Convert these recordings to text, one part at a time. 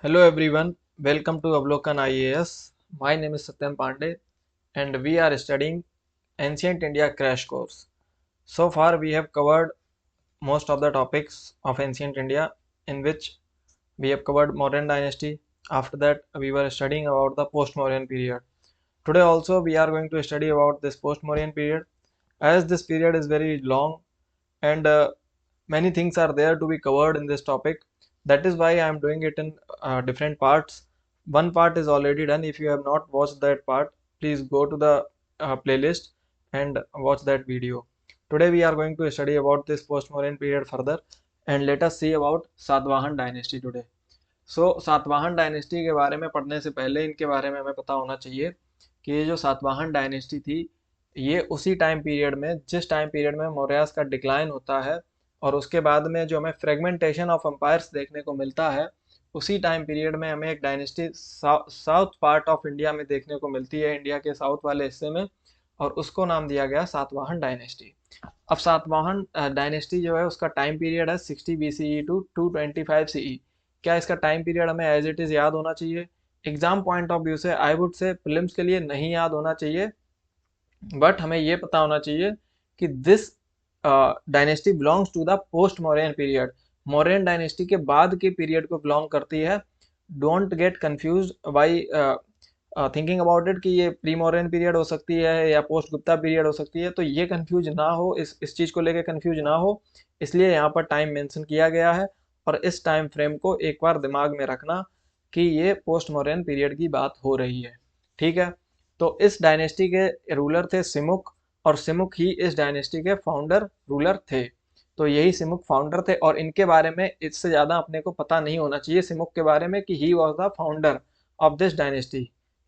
Hello everyone, welcome to Avlokan IAS. My name is Satyam Pandey and we are studying Ancient India Crash Course. So far we have covered most of the topics of Ancient India, in which we have covered Mauryan dynasty. After that we were studying about the post-Mauryan period. Today also we are going to study about this post-Mauryan period. As this period is very long and many things are there to be covered in this topic, that is why I am doing it in different parts. One part is already done. If you have not watched that part, please go to the playlist and watch that video. Today we are going to study about this post-Mauryan period further, and let us see about Satavahan dynasty today. So Satavahana dynasty के बारे में पढ़ने से पहले इनके बारे में हमें पता होना चाहिए कि ये जो सातवाहन डायनेस्टी थी, ये उसी टाइम पीरियड में, जिस टाइम पीरियड में मौर्यास का डिक्लाइन होता है और उसके बाद में जो हमें फ्रेगमेंटेशन ऑफ एम्पायर्स देखने को मिलता है, उसी टाइम पीरियड में हमें एक dynasty south part of India में देखने को मिलती है, इंडिया के साउथ वाले हिस्से में, और उसको नाम दिया गया सातवाहन डायनेस्टी। अब सातवाहन डायनेस्टी जो है उसका टाइम पीरियड है 60 BCE टू 225 CE। क्या इसका टाइम पीरियड हमें एज इट इज़ याद होना चाहिए? एग्जाम पॉइंट ऑफ व्यू से आई वुड से प्रीलिम्स के लिए नहीं याद होना चाहिए, बट हमें ये पता होना चाहिए कि this dynasty belongs to the post Mauryan period. Mauryan dynasty के बाद के पीरियड को बिलोंग करती है। Don't get confuse by thinking about it कि ये प्री मौर्यन पीरियड हो सकती है या पोस्ट गुप्ता पीरियड हो सकती है, तो ये कंफ्यूज ना हो, इस चीज़ को लेकर कंफ्यूज ना हो, इसलिए यहाँ पर टाइम मेंशन किया गया है। और इस टाइम फ्रेम को एक बार दिमाग में रखना कि ये पोस्ट मॉडर्न पीरियड की बात हो रही है। ठीक है, तो इस डायनेस्टी के रूलर थे सिमुक, और सिमुक ही इस डायनेस्टी के फाउंडर रूलर थे। तो यही सिमुक फाउंडर थे, और इनके बारे में इससे ज़्यादा अपने को पता नहीं होना चाहिए सिमुक के बारे में कि he was the founder of this dynasty,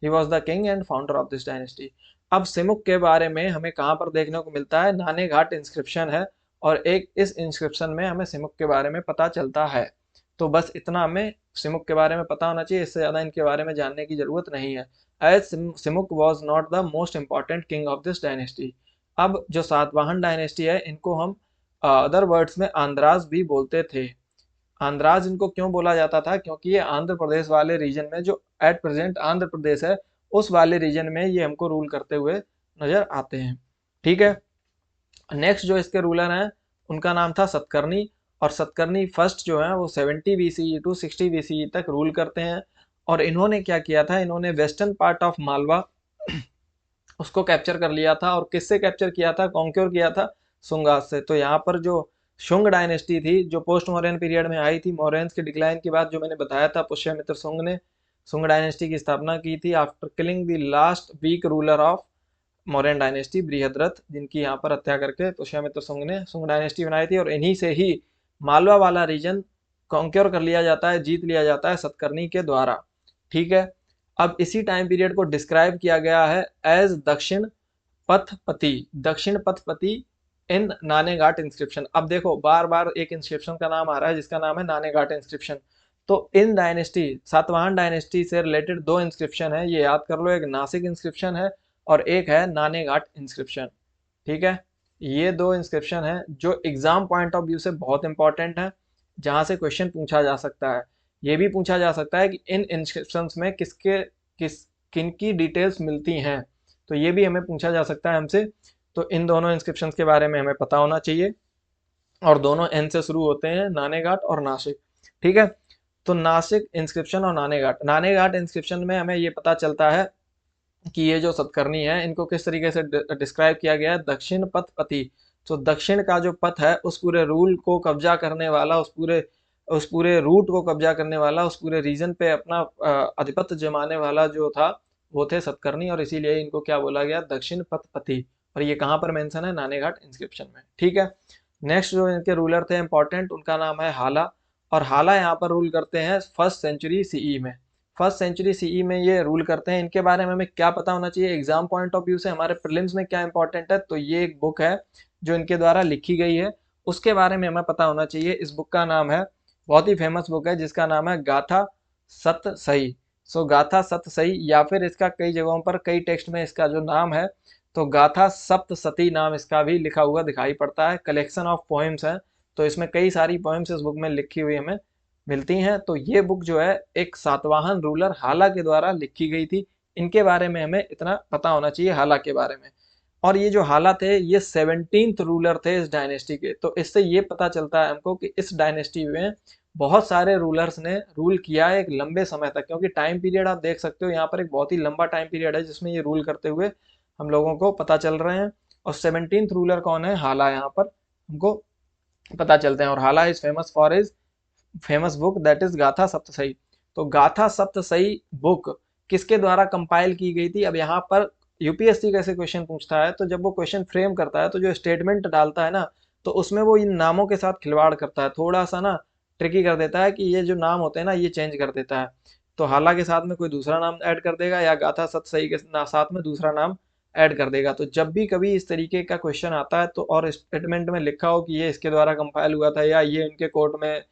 he was the king and founder of this dynasty. अब सिमुक के बारे में हमें कहाँ पर देखने को मिलता है? नाने घाट इंस्क्रिप्शन है, और एक इस इंस्क्रिप्शन में हमें सिमुक के बारे में पता चलता है। तो बस इतना हमें सिमुक के बारे में पता होना चाहिए, इससे ज़्यादा इनके बारे में जानने की ज़रूरत नहीं है। As Simuk was not the most important king of this dynasty. अब जो सातवाहन डायनेस्टी है, इनको हम अदर वर्ड्स में आंद्राज भी बोलते थे। आंद्राज इनको क्यों बोला जाता था? क्योंकि ये आंध्र प्रदेश वाले रीजन में, जो एट प्रेजेंट आंध्र प्रदेश है, उस वाले रीजन में ये हमको रूल करते हुए नजर आते हैं। ठीक है, नेक्स्ट जो इसके रूलर हैं उनका नाम था सतकर्णी, और सतकर्णी फर्स्ट जो है वो 70 BCE टू 60 BCE तक रूल करते हैं। और इन्होंने क्या किया था? इन्होंने वेस्टर्न पार्ट ऑफ मालवा उसको कैप्चर कर लिया था। और किससे कैप्चर किया था? कॉन्क्योर किया था शुंगास से। तो यहाँ पर जो शुंग डायनेस्टी थी, जो पोस्ट मौर्यन पीरियड में आई थी, मौर्यंस के डिक्लाइन के बाद, जो मैंने बताया था, पुष्यमित्र शुंग ने शुंग डायनेस्टी की स्थापना की थी after killing the last weak ruler of Mauryan dynasty Brihadratha, जिनकी यहाँ पर हत्या करके पुष्यमित्र शुंग ने शुंग डायनेस्टी बनाई थी। और इन्हीं से ही मालवा वाला रीजन कॉन्क्योर कर लिया जाता है, जीत लिया जाता है सतकर्णी के द्वारा। ठीक है, अब इसी टाइम पीरियड को डिस्क्राइब किया गया है एज दक्षिण पथपति, दक्षिण पथपति इन नाने घाट इंस्क्रिप्शन। अब देखो, बार बार एक इंस्क्रिप्शन का नाम आ रहा है जिसका नाम है नाने घाट इंस्क्रिप्शन। तो इन डायनेस्टी, सातवाहन डायनेस्टी से रिलेटेड दो इंस्क्रिप्शन है, ये याद कर लो। एक नासिक इंस्क्रिप्शन है और एक है नाने घाट इंस्क्रिप्शन। ठीक है, ये दो इंस्क्रिप्शन है जो एग्जाम पॉइंट ऑफ व्यू से बहुत इंपॉर्टेंट है, जहां से क्वेश्चन पूछा जा सकता है। ये भी पूछा जा सकता है कि इन इंस्क्रिप्शंस में किन की डिटेल्स मिलती हैं, तो ये भी हमें पूछा जा सकता है हमसे। तो इन दोनों इंस्क्रिप्शंस के बारे में हमें पता होना चाहिए, और दोनों एन से शुरू होते हैं, नाने घाट और नासिक। ठीक है, तो नासिक इंस्क्रिप्शन और नाने घाट इंस्क्रिप्शन में हमें ये पता चलता है कि ये जो सतकर्णी है, इनको किस तरीके से डिस्क्राइब किया गया है? दक्षिण पथपति। तो दक्षिण का जो पथ है, उस पूरे रूल को कब्जा करने वाला, उस पूरे रूट को कब्जा करने वाला, उस पूरे रीजन पे अपना आधिपत्य जमाने वाला जो था, वो थे सतकर्णी, और इसीलिए इनको क्या बोला गया? दक्षिण पथपति। और ये कहाँ पर मेंशन है? नानेघाट इंस्क्रिप्शन में। ठीक है, नेक्स्ट जो इनके रूलर थे इंपॉर्टेंट, उनका नाम है हाला। और हाला यहाँ पर रूल करते हैं फर्स्ट सेंचुरी सीई में। फर्स्ट सेंचुरी सीई में ये रूल करते हैं। इनके बारे में हमें क्या पता होना चाहिए एग्जाम पॉइंट ऑफ व्यू से? हमारे प्रीलिम्स में क्या इंपॉर्टेंट है? तो ये एक बुक है जो इनके द्वारा लिखी गई है, उसके बारे में हमें पता होना चाहिए। इस बुक का नाम है, बहुत ही फेमस बुक है, जिसका नाम है गाथा सतसई। सो गाथा सतसई, या फिर इसका कई जगहों पर, कई टेक्स्ट में इसका जो नाम है, तो गाथा सप्तसती नाम इसका भी लिखा हुआ दिखाई पड़ता है। कलेक्शन ऑफ पोएम्स है, तो इसमें कई सारी पोएम्स इस बुक में लिखी हुई हमें मिलती हैं। तो ये बुक जो है एक सातवाहन रूलर हाला के द्वारा लिखी गई थी। इनके बारे में हमें इतना पता होना चाहिए हाला के बारे में। और ये जो हाला थे ये 17th रूलर थे इस डायनेस्टी के। तो इससे ये पता चलता है हमको कि इस डायनेस्टी में बहुत सारे रूलर्स ने रूल किया है एक लंबे समय तक, क्योंकि टाइम पीरियड आप देख सकते हो यहाँ पर एक बहुत ही लंबा टाइम पीरियड है जिसमें ये रूल करते हुए हम लोगों को पता चल रहे हैं। और 17th रूलर कौन है, हाला, यहाँ पर हमको पता चलते हैं। और हाला is famous for is famous book that is गाथा सप्तसई। तो गाथा सप्तसई बुक किसके द्वारा कंपाइल की गई थी। अब यहाँ पर यूपीएससी कैसे क्वेश्चन पूछता है, तो जब वो क्वेश्चन फ्रेम करता है तो जो स्टेटमेंट डालता है ना, तो उसमें वो इन नामों के साथ खिलवाड़ करता है, थोड़ा सा ना ट्रिकी कर देता है कि ये जो नाम होते हैं ना ये चेंज कर देता है। तो हाला के साथ में कोई दूसरा नाम ऐड कर देगा या गाथा सप्तसई के साथ में दूसरा नाम ऐड कर देगा। तो जब भी कभी इस तरीके का क्वेश्चन आता है तो और स्टेटमेंट में लिखा हो कि ये इसके द्वारा कंपाइल हुआ था या ये इनके कोर्ट में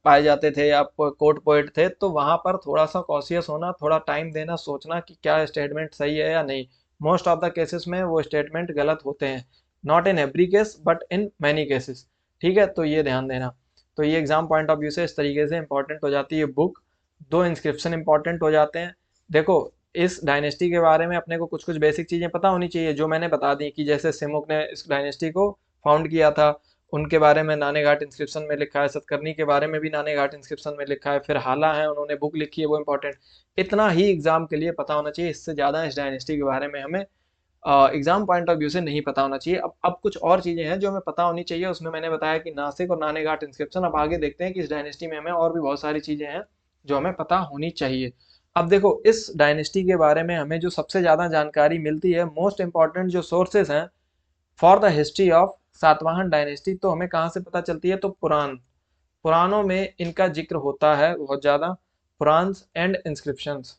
पाए जाते थे या कोर्ट पोइट थे, तो वहां पर थोड़ा सा कॉशियस होना, थोड़ा टाइम देना, सोचना कि क्या स्टेटमेंट सही है या नहीं। मोस्ट ऑफ द केसेस में वो स्टेटमेंट गलत होते हैं, not in every case but in many cases. ठीक है, तो ये ध्यान देना। तो ये एग्जाम पॉइंट ऑफ व्यू से इस तरीके से इंपॉर्टेंट हो जाती है बुक। दो इंस्क्रिप्शन इंपॉर्टेंट हो जाते हैं। देखो, इस डायनेस्टी के बारे में अपने को कुछ कुछ बेसिक चीजें पता होनी चाहिए जो मैंने बता दी, कि जैसे सिमुक ने इस डायनेस्टी को फाउंड किया था, उनके बारे में नाने घाट इंस्क्रिप्शन में लिखा है। सतकर्णी के बारे में भी नाने घाट इंस्क्रिप्शन में लिखा है। फिर हाला है, उन्होंने बुक लिखी है, वो इंपॉर्टेंट। इतना ही एग्जाम के लिए पता होना चाहिए, इससे ज़्यादा इस डायनेस्टी के बारे में हमें एग्जाम पॉइंट ऑफ व्यू से नहीं पता होना चाहिए। अब कुछ और चीज़ें हैं जो हमें पता होनी चाहिए। उसमें मैंने बताया कि नासिक और नाने घाट इंस्क्रिप्शन। अब आगे देखते हैं कि इस डायनेस्टी में हमें और भी बहुत सारी चीज़ें हैं जो हमें पता होनी चाहिए। अब देखो, इस डायनेस्टी के बारे में हमें जो सबसे ज़्यादा जानकारी मिलती है, मोस्ट इंपॉर्टेंट जो सोर्सेज हैं for the history of Satavahana dynasty, तो हमें कहाँ से पता चलती है, तो पुराणों में इनका जिक्र होता है बहुत ज़्यादा। Puranas and inscriptions.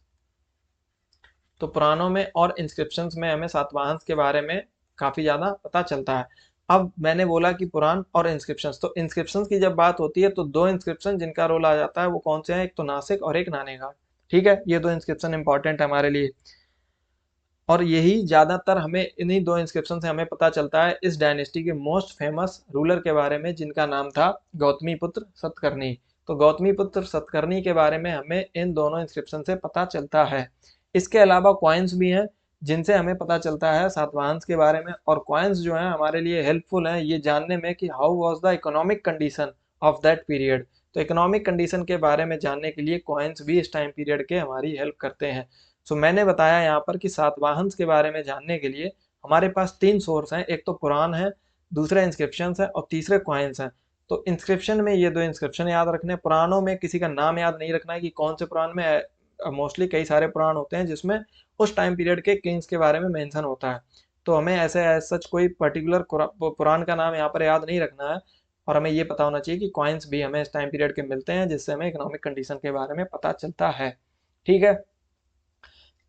तो पुराणों में और इंस्क्रिप्शंस में हमें सातवाहन के बारे में काफ़ी ज़्यादा पता चलता है। अब मैंने बोला कि पुराण और इंस्क्रिप्शंस, तो इंस्क्रिप्शंस की जब बात होती है तो दो इंस्क्रिप्शन जिनका रोल आ जाता है वो कौन से हैं, एक तो नासिक और एक नानेघाट। ठीक है, ये दो इंस्क्रिप्शन इंपॉर्टेंट है हमारे लिए। और यही ज़्यादातर हमें इन्हीं दो इंस्क्रिप्शन से हमें पता चलता है इस डायनेस्टी के मोस्ट फेमस रूलर के बारे में, जिनका नाम था गौतमीपुत्र सतकर्णी। तो गौतमीपुत्र सतकर्णी के बारे में हमें इन दोनों इंस्क्रिप्शन से पता चलता है। इसके अलावा कॉइन्स भी हैं जिनसे हमें पता चलता है सातवाहन्स के बारे में। और कॉइन्स जो हैं हमारे लिए हेल्पफुल हैं ये जानने में कि how was the economic condition of that period. तो इकोनॉमिक कंडीशन के बारे में जानने के लिए कॉइन्स भी इस टाइम पीरियड के हमारी हेल्प करते हैं। सो मैंने बताया यहाँ पर कि सातवाहन्स के बारे में जानने के लिए हमारे पास तीन सोर्स हैं, एक तो पुराण है, दूसरा इंस्क्रिप्शन है और तीसरे कॉइन्स हैं। तो इंस्क्रिप्शन में ये दो इंस्क्रिप्शन याद रखने, पुराणों में किसी का नाम याद नहीं रखना है कि कौन से पुराण में। मोस्टली कई सारे पुराण होते हैं जिसमें उस टाइम पीरियड के किंग्स के बारे में मेंशन होता है, तो हमें ऐसे सच कोई पर्टिकुलर पुराण का नाम यहाँ पर याद नहीं रखना है। और हमें ये पता होना चाहिए कि कॉइन्स भी हमें इस टाइम पीरियड के मिलते हैं जिससे हमें इकोनॉमिक कंडीशन के बारे में पता चलता है। ठीक है,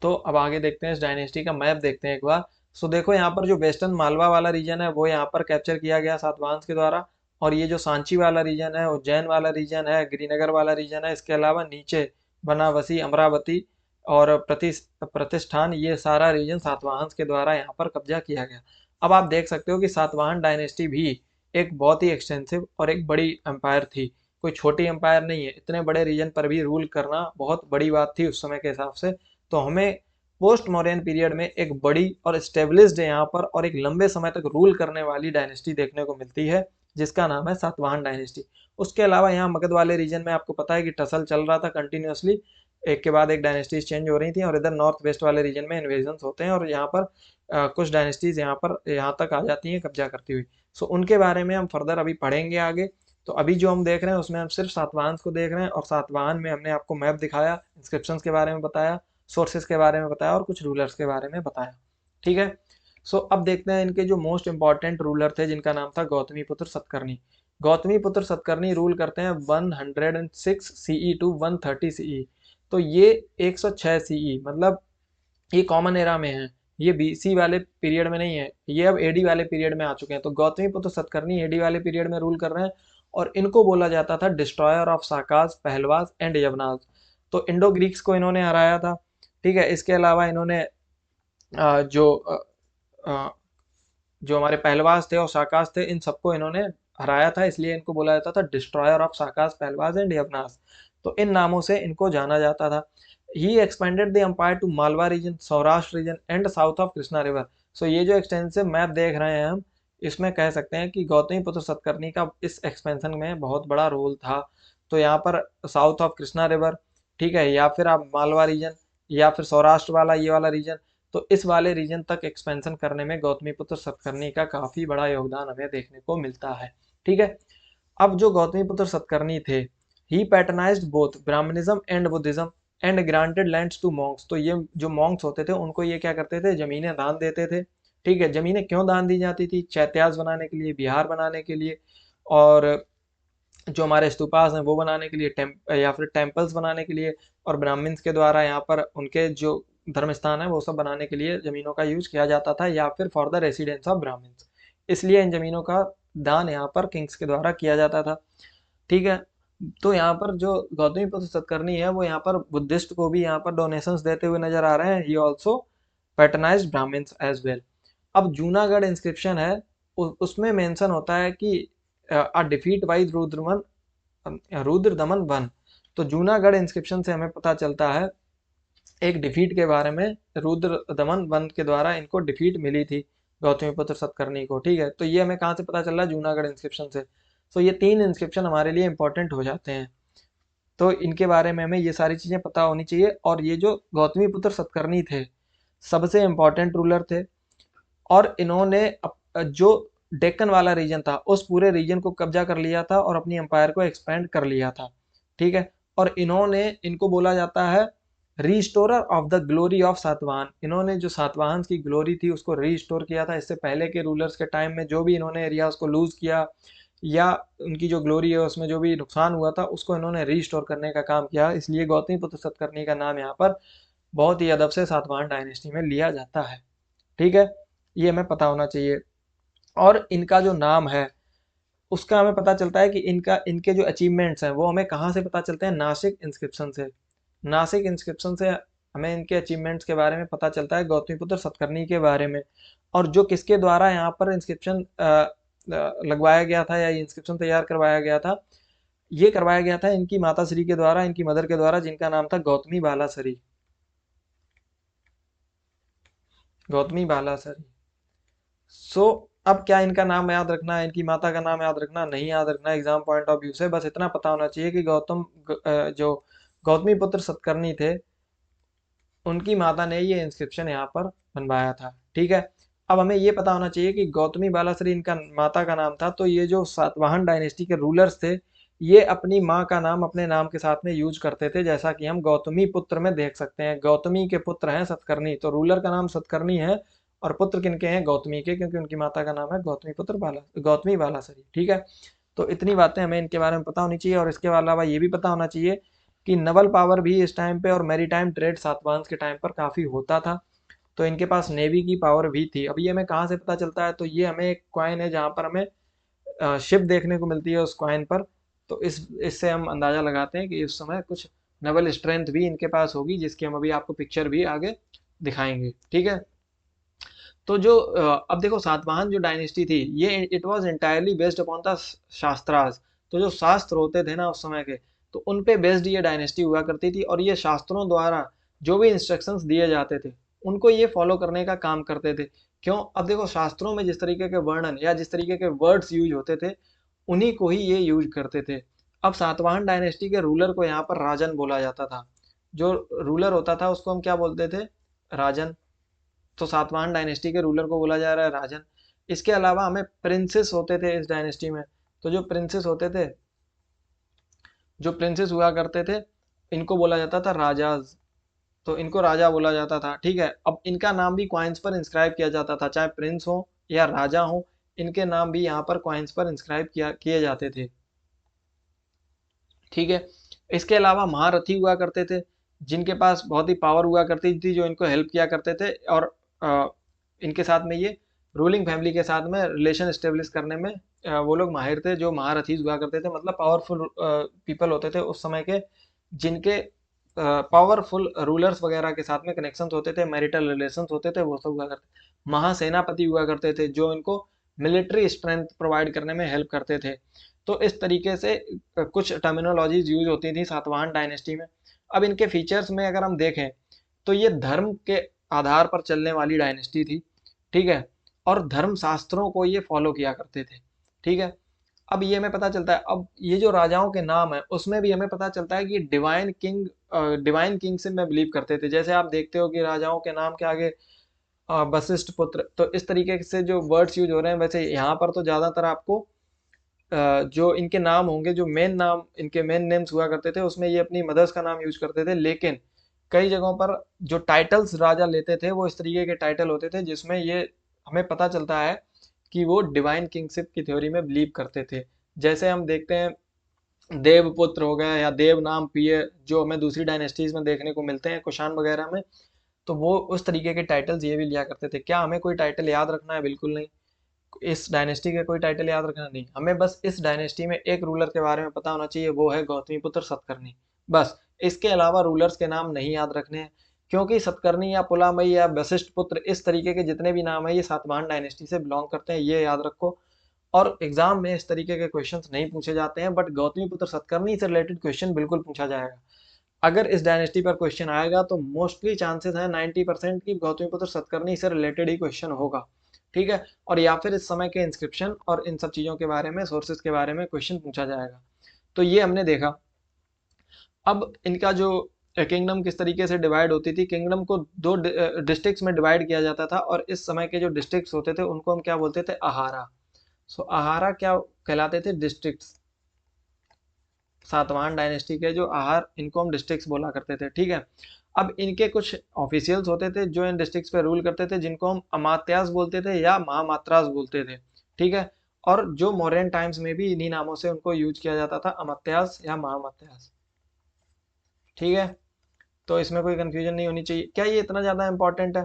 तो अब आगे देखते हैं, इस डायनेस्टी का मैप देखते हैं एक बार। सो देखो, यहाँ पर जो वेस्टर्न मालवा वाला रीजन है वो यहाँ पर कैप्चर किया गया सातवाहन्स के द्वारा। और ये जो सांची वाला रीजन है, उज्जैन वाला रीजन है, गिरिनगर वाला रीजन है, इसके अलावा नीचे बनावसी, अमरावती और प्रतिष्ठान, ये सारा रीजन सातवाहन्स के द्वारा यहाँ पर कब्जा किया गया। अब आप देख सकते हो कि सातवाहन डायनेस्टी भी एक बहुत ही एक्सटेंसिव और एक बड़ी एम्पायर थी, कोई छोटी एम्पायर नहीं है। इतने बड़े रीजन पर भी रूल करना बहुत बड़ी बात थी उस समय के हिसाब से। तो हमें पोस्ट मॉडर्न पीरियड में एक बड़ी और स्टेब्लिश्ड यहाँ पर और एक लंबे समय तक रूल करने वाली डायनेस्टी देखने को मिलती है जिसका नाम है सातवाहन डायनेस्टी। उसके अलावा यहाँ मगध वाले रीजन में आपको पता है कि टसल चल रहा था कंटिन्यूसली, एक के बाद एक डायनेस्टीज चेंज हो रही थी। और इधर नॉर्थ वेस्ट वाले रीजन में इन्वेजन्स होते हैं और यहाँ पर कुछ डायनेस्टीज यहाँ पर यहाँ तक आ जाती हैं कब्जा करती हुई। सो उनके बारे में हम फर्दर अभी पढ़ेंगे आगे। तो अभी जो हम देख रहे हैं उसमें हम सिर्फ सातवाहन को देख रहे हैं, और सातवाहन में हमने आपको मैप दिखाया, इंस्क्रिप्शन के बारे में बताया, सोर्सेस के बारे में बताया और कुछ रूलर्स के बारे में बताया। ठीक है, सो अब देखते हैं इनके जो मोस्ट इंपॉर्टेंट रूलर थे जिनका नाम था गौतमीपुत्र सतकर्णी। गौतमीपुत्र सतकर्णी रूल करते हैं 106 सीई टू 130 सीई। तो ये 106 सीई मतलब ये कॉमन एरा में है, ये बीसी वाले पीरियड में नहीं है, ये अब एडी वाले पीरियड में आ चुके हैं। तो गौतमीपुत्र सतकर्णी एडी वाले पीरियड में रूल कर रहे हैं और इनको बोला जाता था destroyer of Sakas, Pahlavas and Yavanas. तो इंडो ग्रीक्स को इन्होंने हराया था। ठीक है, इसके अलावा इन्होंने जो हमारे पहलवाज थे और शाकाज थे इन सबको इन्होंने हराया था, इसलिए इनको बोला जाता था destroyer of Sakas, Pahlavas and Yavanas. तो इन नामों से इनको जाना जाता था। He expanded the empire to Malwa region, Saurashtra region and south of Krishna river. So ये जो एक्सटेंसिव मैप देख रहे हैं हम, इसमें कह सकते हैं कि गौतमीपुत्र सतकर्णी का इस एक्सपेंशन में बहुत बड़ा रोल था। तो यहाँ पर साउथ ऑफ कृष्णा रिवर, ठीक है, या फिर आप मालवा रीजन, या फिर सौराष्ट्र वाला ये वाला रीजन, तो इस वाले रीजन तक एक्सपेंशन करने में गौतमीपुत्र सतकर्णी का काफी बड़ा योगदान हमें देखने को मिलता है। ठीक है, अब जो गौतमीपुत्र सतकर्णी थे, he patronised both Brahmanism and Buddhism and granted lands to monks. तो ये जो मॉन्क्स होते थे उनको ये क्या करते थे, जमीनें दान देते थे। ठीक है, जमीनें क्यों दान दी जाती थी, चैत्यास बनाने के लिए, विहार बनाने के लिए, और जो हमारे स्तूपास हैं वो बनाने के लिए, या फिर टेम्पल्स बनाने के लिए, और ब्राह्मण्स के द्वारा यहाँ पर उनके जो धर्म स्थान है वो सब बनाने के लिए जमीनों का यूज किया जाता था, या फिर for the residence of Brahmins. इसलिए इन जमीनों का दान यहाँ पर किंग्स के द्वारा किया जाता था। ठीक है, तो यहाँ पर जो गौतमीपुत्र सतकर्णी है वो यहाँ पर बुद्धिस्ट को भी यहाँ पर डोनेशंस देते हुए नजर आ रहे हैं। He also patronised Brahmins as well. अब जूनागढ़ इंस्क्रिप्शन है, उसमें मेंशन होता है कि अ defeat by Rudra Daman one. तो जूनागढ़ इंस्क्रिप्शन से हमें पता चलता है एक डिफीट के बारे में, रुद्र दमन वन के द्वारा इनको डिफीट मिली थी गौतमीपुत्र सतकर्णी को। ठीक है, तो ये हमें कहाँ से पता चल रहा है, जूनागढ़ इंस्क्रिप्शन से। तो ये 3 इंस्क्रिप्शन हमारे लिए इंपॉर्टेंट हो जाते हैं, तो इनके बारे में हमें ये सारी चीज़ें पता होनी चाहिए। और ये जो गौतमीपुत्र सतकर्णी थे, सबसे इम्पोर्टेंट रूलर थे, और इन्होंने जो डेक्कन वाला रीजन था उस पूरे रीजन को कब्जा कर लिया था और अपनी एम्पायर को एक्सपेंड कर लिया था। ठीक है, और इनको बोला जाता है restorer of the glory of Satavahana. इन्होंने जो सातवाहन की ग्लोरी थी उसको रीस्टोर किया था। इससे पहले के रूलर्स के टाइम में जो भी इन्होंने एरियाज को लूज किया, या उनकी जो ग्लोरी है उसमें जो भी नुकसान हुआ था, उसको इन्होंने रीस्टोर करने का काम किया। इसलिए गौतमीपुत्र सतकर्णी का नाम यहाँ पर बहुत ही अदब से सातवाहन डायनेस्टी में लिया जाता है। ठीक है, ये हमें पता होना चाहिए। और इनका जो नाम है उसका हमें पता चलता है कि इनके जो अचीवमेंट्स हैं वो हमें कहाँ से पता चलते हैं, नासिक इंस्क्रिप्शन से। नासिक इंस्क्रिप्शन से हमें इनके अचीवमेंट्स के बारे में पता चलता है, गौतमीपुत्र सतकर्णी के बारे में। और जो किसके द्वारा यहाँ पर इंस्क्रिप्शन लगवाया गया था, या ये इंस्क्रिप्शन तैयार करवाया गया था, ये करवाया गया था इनकी माता श्री के द्वारा, इनकी मदर के द्वारा, जिनका नाम था गौतमी बालासरी। गौतमी बालासरी। सो अब क्या इनका नाम याद रखना है, इनकी माता का नाम याद रखना नहीं याद रखना एग्जाम पॉइंट ऑफ व्यू से, बस इतना पता होना चाहिए कि जो गौतमी पुत्र सतकर्णी थे, उनकी माता ने ये इंस्क्रिप्शन यहाँ पर बनवाया था। ठीक है, अब हमें ये पता होना चाहिए कि गौतमी बालाश्री इनका माता का नाम था। तो ये जो सातवाहन डायनेस्टी के रूलर्स थे, ये अपनी माँ का नाम अपने नाम के साथ में यूज करते थे, जैसा कि हम गौतमी पुत्र में देख सकते हैं। गौतमी के पुत्र हैं सतकर्णी, तो रूलर का नाम सतकर्णी है, और पुत्र किनके हैं, गौतमी के, क्योंकि उनकी माता का नाम है गौतमी बालाश्री। ठीक है, तो इतनी बातें हमें इनके बारे में पता होनी चाहिए। और इसके अलावा ये भी पता होना चाहिए कि नवल पावर भी इस टाइम पे और मैरीटाइम ट्रेड सातवाहन के टाइम पर काफ़ी होता था, तो इनके पास नेवी की पावर भी थी। अब ये हमें कहाँ से पता चलता है, तो ये हमें एक कॉइन है जहाँ पर हमें शिप देखने को मिलती है उस कॉइन पर। तो इससे हम अंदाज़ा लगाते हैं कि इस समय कुछ नवल स्ट्रेंथ भी इनके पास होगी, जिसकी हम अभी आपको पिक्चर भी आगे दिखाएंगे। ठीक है, तो जो अब देखो सातवाहन जो डायनेस्टी थी, ये it was entirely based upon the shastras. तो जो शास्त्र होते थे ना उस समय के, तो उन पे बेस्ड ये डायनेस्टी हुआ करती थी, और ये शास्त्रों द्वारा जो भी इंस्ट्रक्शंस दिए जाते थे उनको ये फॉलो करने का काम करते थे। क्यों, अब देखो शास्त्रों में जिस तरीके के वर्णन या जिस तरीके के वर्ड्स यूज होते थे, उन्हीं को ही ये यूज करते थे। अब सातवाहन डायनेस्टी के रूलर को यहाँ पर राजन बोला जाता था। जो रूलर होता था उसको हम क्या बोलते थे, राजन। तो सातवाहन डायनेस्टी के रूलर को बोला जा रहा है राजन। इसके अलावा हमें प्रिंसेस होते थे इस डायनेस्टी में। तो जो प्रिंसेस हुआ करते थे, इनको बोला जाता था राजाज। तो इनको राजा बोला जाता था। ठीक है, अब इनका नाम भी क्वाइंस पर इंस्क्राइब किया जाता था, चाहे प्रिंस हो या राजा हो, इनके नाम भी यहाँ पर क्वाइंस पर इंस्क्राइब किए जाते थे। ठीक है, इसके अलावा महारथी हुआ करते थे, जिनके पास बहुत ही पावर हुआ करती थी, जो इनको हेल्प किया करते थे। और इनके साथ में ये रूलिंग फैमिली के साथ में रिलेशन स्टेब्लिश करने में वो लोग माहिर थे, जो महारथीज हुआ करते थे, मतलब पावरफुल पीपल होते थे उस समय के, जिनके पावरफुल रूलर्स वगैरह के साथ में कनेक्शंस होते थे, मैरिटल रिलेशंस होते थे, वो सब हुआ करते। महासेनापति हुआ करते थे, जो इनको मिलिट्री स्ट्रेंथ प्रोवाइड करने में हेल्प करते थे। तो इस तरीके से कुछ टर्मिनोलॉजीज यूज होती थी सातवाहन डायनेस्टी में। अब इनके फीचर्स में अगर हम देखें तो ये धर्म के आधार पर चलने वाली डायनेस्टी थी, ठीक है, और धर्म शास्त्रों को ये फॉलो किया करते थे, ठीक है। अब ये हमें पता चलता है, अब ये जो राजाओं के नाम है उसमें भी हमें पता चलता है कि डिवाइन किंग से मैं बिलीव करते थे। जैसे आप देखते हो कि राजाओं के नाम के आगे वशिष्ठ पुत्र, तो इस तरीके से जो वर्ड्स यूज हो रहे हैं, वैसे यहाँ पर तो ज्यादातर आपको जो इनके नाम होंगे, जो मेन नाम इनके मेन नेम्स हुआ करते थे उसमें ये अपनी मदर्स का नाम यूज करते थे, लेकिन कई जगहों पर जो टाइटल्स राजा लेते थे वो इस तरीके के टाइटल होते थे जिसमें ये हमें पता चलता है कि वो डिवाइन किंगशिप की थ्योरी में बिलीव करते थे। जैसे हम देखते हैं देवपुत्र हो गया या देव नाम पिय, जो हमें दूसरी डायनेस्टीज में देखने को मिलते हैं कुषाण वगैरह में, तो वो उस तरीके के टाइटल्स ये भी लिया करते थे। क्या हमें कोई टाइटल याद रखना है? बिल्कुल नहीं। इस डायनेस्टी का कोई टाइटल याद रखना नहीं, हमें बस इस डायनेस्टी में एक रूलर के बारे में पता होना चाहिए, वो है गौतमीपुत्र सतकर्णी, बस। इसके अलावा रूलर्स के नाम नहीं याद रखने हैं, क्योंकि सतकर्णी या पुलामई या वशिष्ठ पुत्र इस तरीके के जितने भी नाम है ये सातवाहन डायनेस्टी से बिलोंग करते हैं, ये याद रखो। और एग्जाम में इस तरीके के क्वेश्चंस नहीं पूछे जाते हैं, बट गौतमीपुत्र सतकर्णी से रिलेटेड क्वेश्चन बिल्कुल पूछा जाएगा। अगर इस डायनेस्टी पर क्वेश्चन आएगा तो मोस्टली चांसेस हैं 90% की गौतमीपुत्र सतकर्णी से रिलेटेड ही क्वेश्चन होगा, ठीक है। और या फिर इस समय के इंस्क्रिप्शन और इन सब चीज़ों के बारे में, सोर्सेज के बारे में क्वेश्चन पूछा जाएगा। तो ये हमने देखा। अब इनका जो किंगडम किस तरीके से डिवाइड होती थी, किंगडम को दो डिस्ट्रिक्ट्स में डिवाइड किया जाता था, और इस समय के जो डिस्ट्रिक्ट्स होते थे उनको हम क्या बोलते थे? आहारा। सो आहारा क्या कहलाते थे? डिस्ट्रिक्ट्स। सातवाहन डायनेस्टी के जो आहार, इनको हम डिस्ट्रिक्ट्स बोला करते थे, ठीक है। अब इनके कुछ ऑफिशियल्स होते थे जो इन डिस्ट्रिक्ट्स पे रूल करते थे, जिनको हम अमात्यास बोलते थे या महामात्रास बोलते थे, ठीक है। और जो मॉडर्न टाइम्स में भी इन्हीं नामों से उनको यूज किया जाता था, अमात्यास या महामात्यास, ठीक है। तो इसमें कोई कंफ्यूजन नहीं होनी चाहिए। क्या ये इतना ज्यादा इंपॉर्टेंट है?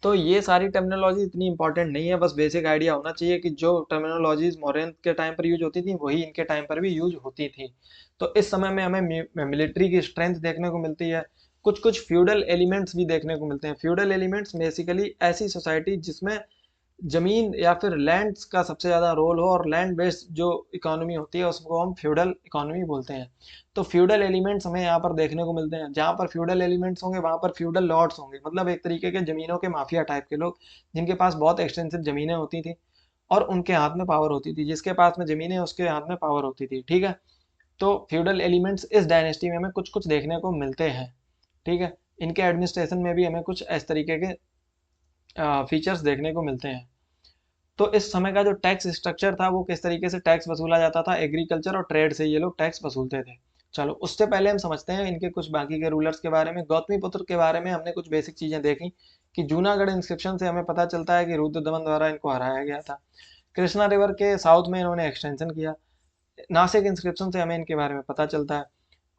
तो ये सारी टर्मिनोलॉजी इतनी इंपॉर्टेंट नहीं है, बस बेसिक आइडिया होना चाहिए कि जो टर्मिनोलॉजीज मॉडर्न के टाइम पर यूज होती थी वही इनके टाइम पर भी यूज होती थी। तो इस समय में हमें मिलिट्री की स्ट्रेंथ देखने को मिलती है, कुछ कुछ फ्यूडल एलिमेंट्स भी देखने को मिलते हैं। फ्यूडल एलिमेंट्स बेसिकली ऐसी सोसाइटी जिसमें जमीन या फिर लैंड्स का सबसे ज्यादा रोल हो, और लैंड बेस्ड जो इकोनॉमी होती है उसको हम फ्यूडल इकोनॉमी बोलते हैं। तो फ्यूडल एलिमेंट्स हमें यहाँ पर देखने को मिलते हैं। जहाँ पर फ्यूडल एलिमेंट्स होंगे वहां पर फ्यूडल लॉर्ड्स होंगे, मतलब एक तरीके के जमीनों के माफिया टाइप के लोग, जिनके पास बहुत एक्सटेंसिव जमीनें होती थी और उनके हाथ में पावर होती थी। जिसके पास में जमीनें उसके हाथ में पावर होती थी, ठीक है। तो फ्यूडल एलिमेंट्स इस डायनेस्टी में हमें कुछ कुछ देखने को मिलते हैं, ठीक है। इनके एडमिनिस्ट्रेशन में भी हमें कुछ इस तरीके के फीचर्स देखने को मिलते हैं। तो इस समय का जो टैक्स स्ट्रक्चर था वो किस तरीके से टैक्स वसूला जाता था? एग्रीकल्चर और ट्रेड से ये लोग टैक्स वसूलते थे। चलो उससे पहले हम समझते हैं इनके कुछ बाकी के रूलर्स के बारे में। गौतमीपुत्र के बारे में हमने कुछ बेसिक चीजें देखी कि जूनागढ़ इंस्क्रिप्शन से हमें पता चलता है कि रुद्रदमन द्वारा इनको हराया गया था। कृष्णा रिवर के साउथ में इन्होंने एक्सटेंशन किया। नासिक इंस्क्रिप्शन से हमें इनके बारे में पता चलता है,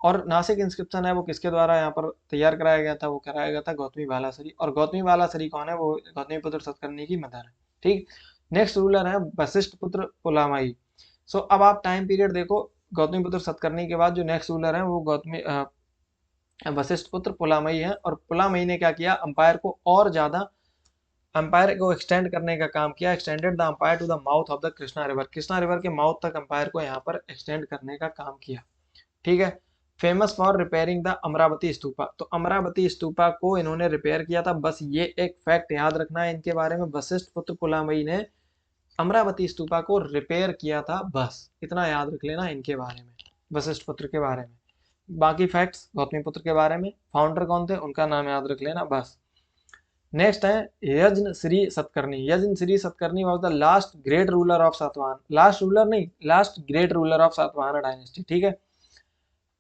और नासिक इंस्क्रिप्शन है वो किसके द्वारा यहाँ पर तैयार कराया गया था? वो कराया गया था गौतमी बालासरी। और गौतमी बालासरी कौन है? वो गौतमीपुत्र सतकर्णी की मदर है, ठीक। नेक्स्ट रूलर है वशिष्ठ पुत्र पुलामई। सो अब आप टाइम पीरियड देखो, गौतमीपुत्र सतकर्णी के बाद जो नेक्स्ट रूलर है वो गौतमी वशिष्ठ पुत्र पुलामई है। और पुलामई ने क्या किया? अंपायर को और ज्यादा, अंपायर को एक्सटेंड करने का काम किया। Extended the empire to the mouth of the Krishna river. Krishna river के माउथ तक अंपायर को यहाँ पर एक्सटेंड करने का काम किया, ठीक है। Famous for repairing the Amravati stupa. तो अमरावती स्तूपा को इन्होंने रिपेयर किया था। बस ये एक फैक्ट याद रखना है इनके बारे में, वशिष्ठ पुत्र पुलामई ने अमरावती स्तूपा को रिपेयर किया था, बस इतना याद रख लेना इनके बारे में, वशिष्ठ पुत्र के बारे में। बाकी फैक्ट्स गौतमीपुत्र के बारे में, फाउंडर कौन थे उनका नाम याद रख लेना, बस। नेक्स्ट है यज्ञ Shri Satakarni. Yajna Shri Satakarni was the last great ruler of Satavahana. Last ruler नहीं, last great ruler of Satavahana dynasty, ठीक है।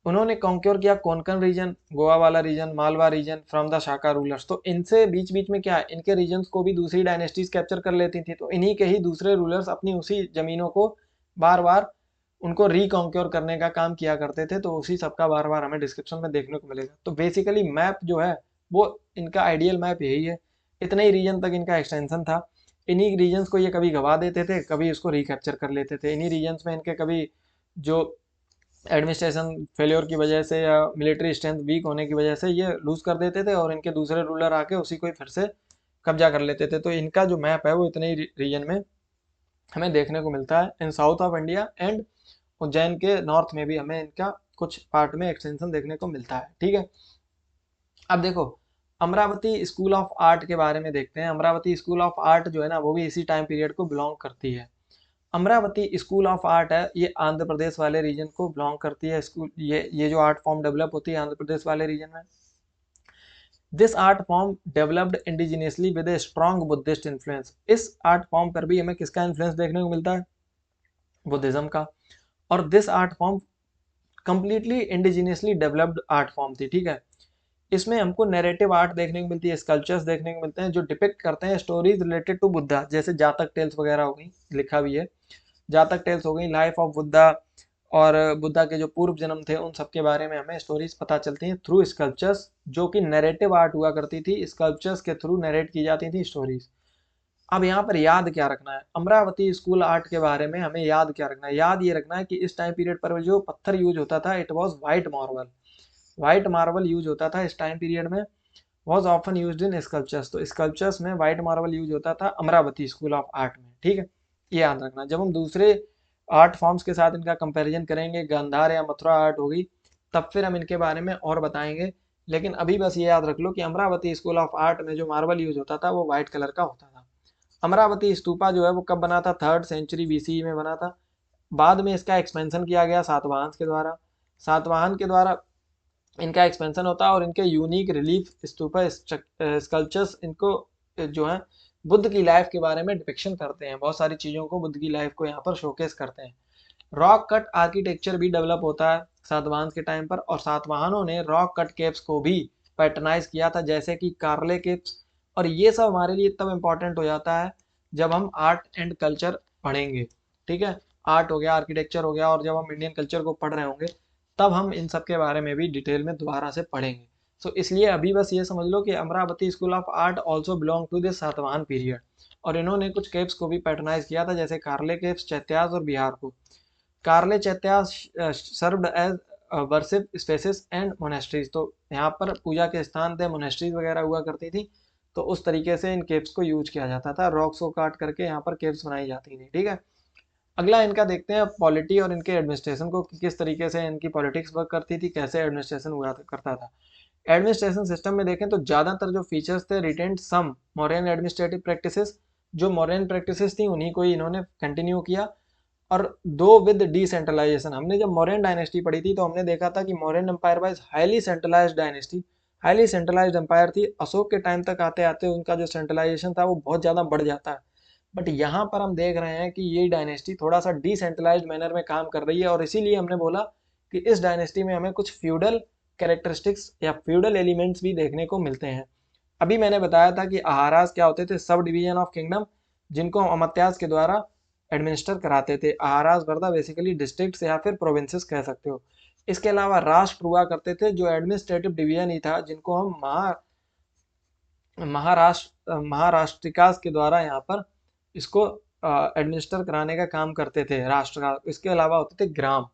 उन्होंने कॉन्क्योर किया कोंकण रीजन, गोवा वाला region, Malwa region from the Shaka rulers. तो इनसे बीच बीच में क्या है, इनके रीजन्स को भी दूसरी डायनेस्टीज कैप्चर कर लेती थी, तो इन्हीं के ही दूसरे रूलर्स अपनी उसी जमीनों को बार बार उनको रिकॉन्क्योर करने का काम किया करते थे। तो उसी सबका बार बार हमें डिस्क्रिप्शन में देखने को मिलेगा। तो बेसिकली मैप जो है वो इनका आइडियल मैप यही है। इतने ही रीजन तक इनका एक्सटेंशन था। इन्हीं रीजन्स को ये कभी गवा देते थे, कभी उसको रिकैप्चर कर लेते थे। इन्हीं रीजन्स में इनके कभी जो एडमिनिस्ट्रेशन फेलियर की वजह से या मिलिट्री स्ट्रेंथ वीक होने की वजह से ये लूज कर देते थे, और इनके दूसरे रूलर आके उसी को ही फिर से कब्जा कर लेते थे। तो इनका जो मैप है वो इतने ही रीजन में हमें देखने को मिलता है in south of India, and Ujjain के नॉर्थ में भी हमें इनका कुछ पार्ट में एक्सटेंशन देखने को मिलता है। ठीक है, अब देखो अमरावती स्कूल ऑफ आर्ट के बारे में देखते हैं। अमरावती स्कूल ऑफ आर्ट जो है ना वो भी इसी टाइम पीरियड को बिलोंग करती है। अमरावती स्कूल ऑफ आर्ट है, ये आंध्र प्रदेश वाले रीजन को बिलोंग करती है। स्कूल ये जो आर्ट फॉर्म डेवलप होती है आंध्र प्रदेश वाले रीजन में। This art form developed indigenously with a strong Buddhist influence. इस आर्ट फॉर्म पर भी हमें किसका इन्फ्लुएंस देखने को मिलता है? बुद्धिज्म का। और this art form completely indigenously developed art form थी। ठीक है, इसमें हमको नैरेटिव आर्ट देखने को मिलती है, स्कल्पचर्स देखने को मिलते हैं जो डिपिक्ट करते हैं स्टोरीज रिलेटेड टू बुद्धा, जैसे जातक टेल्स वगैरह हो गई, लिखा भी है जातक टेल्स हो गई, लाइफ ऑफ बुद्धा, और बुद्धा के जो पूर्व जन्म थे उन सब के बारे में हमें स्टोरीज पता चलती हैं थ्रू स्कल्पचर्स, जो कि नैरेटिव आर्ट हुआ करती थी। स्कल्पचर्स के थ्रू नैरेट की जाती थी स्टोरीज। अब यहाँ पर याद क्या रखना है अमरावती स्कूल आर्ट के बारे में, हमें याद क्या रखना है? याद ये रखना है कि इस टाइम पीरियड पर जो पत्थर यूज होता था it was white marble. White marble use होता था इस टाइम पीरियड में, was often used in sculptures. तो स्कल्पचर्स में व्हाइट मार्बल यूज होता था अमरावती स्कूल ऑफ आर्ट में। ठीक है, ये याद रखना। जब हम दूसरे आर्ट फॉर्म्स के साथ इनका कंपैरिजन करेंगे, गांधार या मथुरा आर्ट होगी, तब फिर हम इनके बारे में और बताएंगे। लेकिन अभी बस ये याद रख लो कि अमरावती स्कूल ऑफ आर्ट में जो मार्बल यूज होता था वो व्हाइट कलर का होता था। अमरावती स्तूपा जो है वो कब बना था? 3rd सेंचुरी BCE में बना था। बाद में इसका एक्सपेंशन किया गया सातवाहन के द्वारा। सातवाहन के द्वारा इनका एक्सपेंशन होता है और इनके यूनिक रिलीफ स्तूपा स्कल्पचर्स इनको जो है बुद्ध की लाइफ के बारे में डिपिक्शन करते हैं। बहुत सारी चीज़ों को, बुद्ध की लाइफ को यहाँ पर शोकेस करते हैं। रॉक कट आर्किटेक्चर भी डेवलप होता है सातवाहन के टाइम पर, और सातवाहनों ने रॉक कट केव्स को भी पैटर्नाइज किया था, जैसे कि कार्ले केव्स। और ये सब हमारे लिए तब इम्पोर्टेंट हो जाता है जब हम आर्ट एंड कल्चर पढ़ेंगे। ठीक है, आर्ट हो गया, आर्किटेक्चर हो गया, और जब हम इंडियन कल्चर को पढ़ रहे होंगे तब हम इन सब के बारे में भी डिटेल में दोबारा से पढ़ेंगे। सो इसलिए अभी बस ये समझ लो कि Amaravati school of art also belong to this Satavahana period, और इन्होंने कुछ केव्स को भी पैटर्नाइज किया था, जैसे कार्ले केव्स, चैत्याज और बिहार को। Karle chaityas served as worship spaces and monasteries. तो यहाँ पर पूजा के स्थान थे, मोनेस्ट्रीज वगैरह हुआ करती थी। तो उस तरीके से इन केव्स को यूज किया जाता था, रॉक्स को काट करके यहाँ पर केव्स बनाई जाती थी। ठीक है, अगला इनका देखते हैं पॉलिटी और इनके एडमिनिस्ट्रेशन को, कि किस तरीके से इनकी पॉलिटिक्स वर्क करती थी, कैसे एडमिनिस्ट्रेशन हुआ करता था। एडमिनिस्ट्रेशन सिस्टम में देखें तो ज़्यादातर जो फीचर्स थे retained some modern administrative practices, जो मॉडर्न प्रैक्टिसेस थी उन्हीं को ही इन्होंने कंटिन्यू किया। और दो विद डिसेंट्रलाइजेशन, हमने जब मौर्यन डायनेस्टी पढ़ी थी तो हमने देखा था कि Mauryan empire was highly centralised dynasty, highly centralised empire थी। अशोक के टाइम तक आते आते उनका जो सेंट्रलाइजेशन था वो बहुत ज़्यादा बढ़ जाता है। बट यहाँ पर हम देख रहे हैं कि ये डायनेस्टी थोड़ा सा डिसेंट्रलाइज्ड मैनर में काम कर रही है, और इसीलिए हमने बोला कि इस डायनेस्टी में हमें कुछ फ्यूडल कैरेक्टरिस्टिक्स या फ्यूडल एलिमेंट्स भी देखने को मिलते हैं। अभी मैंने बताया था कि आहारास क्या होते थे? सब डिवीजन ऑफ किंगडम, जिनको हम अमात्यास के द्वारा एडमिनिस्टर कराते थे। आहारास वर्दा बेसिकली डिस्ट्रिक्ट्स या फिर प्रोविंसेस कह सकते हो। इसके अलावा राष्ट्र हुआ करते थे, जो एडमिनिस्ट्रेटिव डिवीजन ही था, जिनको हम महाराष्ट्रिकास के द्वारा यहाँ पर इसको एडमिनिस्टर कराने का काम करते थे राष्ट्र का। इसके अलावा होते थे ग्राम,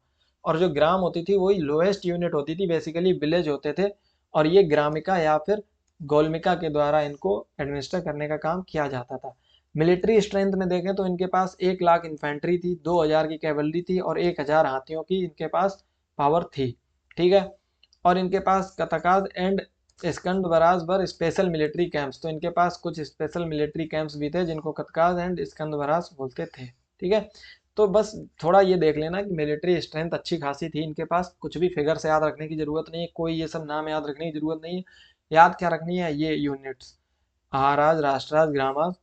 और जो ग्राम होती थी वही लोएस्ट यूनिट होती थी, बेसिकली विलेज होते थे, और ये ग्रामिका या फिर गोलमिका के द्वारा इनको एडमिनिस्टर करने का काम किया जाता था। मिलिट्री स्ट्रेंथ में देखें तो इनके पास 1 लाख इन्फेंट्री थी, 2000 की कैवलरी थी, और 1000 हाथियों की इनके पास पावर थी। ठीक है, और इनके पास katakas and skandhavaras were special military camps, तो इनके पास कुछ स्पेशल मिलिट्री कैंप्स भी थे जिनको कथकाज एंड स्कंदवराज बोलते थे। ठीक है, तो बस थोड़ा ये देख लेना कि मिलिट्री स्ट्रेंथ अच्छी खासी थी इनके पास। कुछ भी फिगर्स याद रखने की जरूरत नहीं है, कोई ये सब नाम याद रखने की जरूरत नहीं है। याद क्या रखनी है? ये यूनिट्स, आहाराज, राष्ट्राज, ग्रामाज,